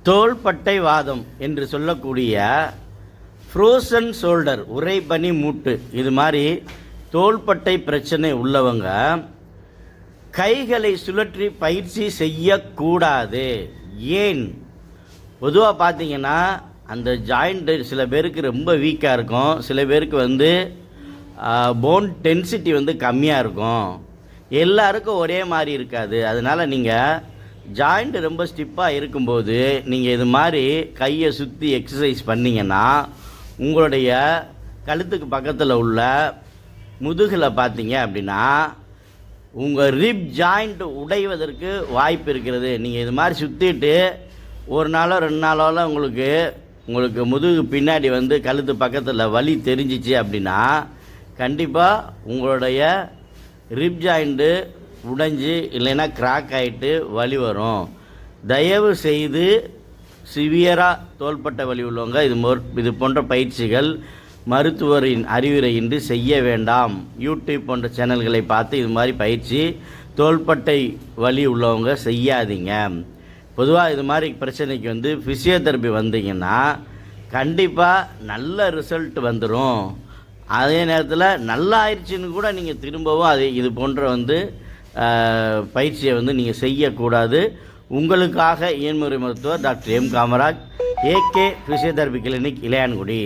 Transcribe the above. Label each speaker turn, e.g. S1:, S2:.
S1: தோள்பட்டை வாதம் என்று சொல்லக்கூடிய ஃப்ரோசன் ஷோல்டர் உறைபனி மூட்டு இது மாதிரி தோள்பட்டை பிரச்சனை உள்ளவங்க கைகளை சுழற்றி பயிற்சி செய்யக்கூடாது. ஏன்? பொதுவாக பார்த்தீங்கன்னா அந்த ஜாயிண்ட்டு சில பேருக்கு ரொம்ப வீக்காக இருக்கும், சில பேருக்கு போன் டென்சிட்டி கம்மியாக இருக்கும், எல்லாருக்கும் ஒரே மாதிரி இருக்காது. அதனால் நீங்கள் ஜாயிண்ட் ரொம்ப ஸ்டிப்பாக இருக்கும்போது நீங்கள் இது மாதிரி கையை சுற்றி எக்ஸசைஸ் பண்ணிங்கன்னா உங்களுடைய கழுத்துக்கு பக்கத்தில் உள்ள முதுகில் பார்த்தீங்க அப்படின்னா உங்கள் ரிப் ஜாயிண்ட் உடைவதற்கு வாய்ப்பு இருக்கிறது. நீங்கள் இது மாதிரி சுற்றிட்டு ஒரு நாளோ 2 நாளோல உங்களுக்கு முதுகு பின்னாடி கழுத்து பக்கத்தில் வலி தெரிஞ்சிச்சு அப்படின்னா கண்டிப்பாக உங்களுடைய ரிப் ஜாயிண்ட்டு உடைஞ்சி இல்லைன்னா கிராக் ஆகிட்டு வலி வரும். தயவு செய்து சிவியராக தோள்பட்டை வலி உள்ளவங்க இது போன்ற பயிற்சிகள் மருத்துவரின் அறிவுரையின்றி செய்ய வேண்டாம். யூடியூப் போன்ற சேனல்களை பார்த்து இது மாதிரி பயிற்சி தோள்பட்டை வலி உள்ளவங்க செய்யாதீங்க. பொதுவாக இது மாதிரி பிரச்சனைக்கு ஃபிசியோதெரப்பி வந்தீங்கன்னா கண்டிப்பாக நல்ல ரிசல்ட் வந்துடும். அதே நேரத்தில் நல்லா ஆயிடுச்சுன்னு கூட நீங்கள் திரும்பவும் இது போன்ற பயிற்சியை நீங்கள் செய்யக்கூடாது. உங்களுக்காக இயன்முறை மருத்துவர் doctor M Kamaraj, AK physiotherapy clinic, Ilayangudi.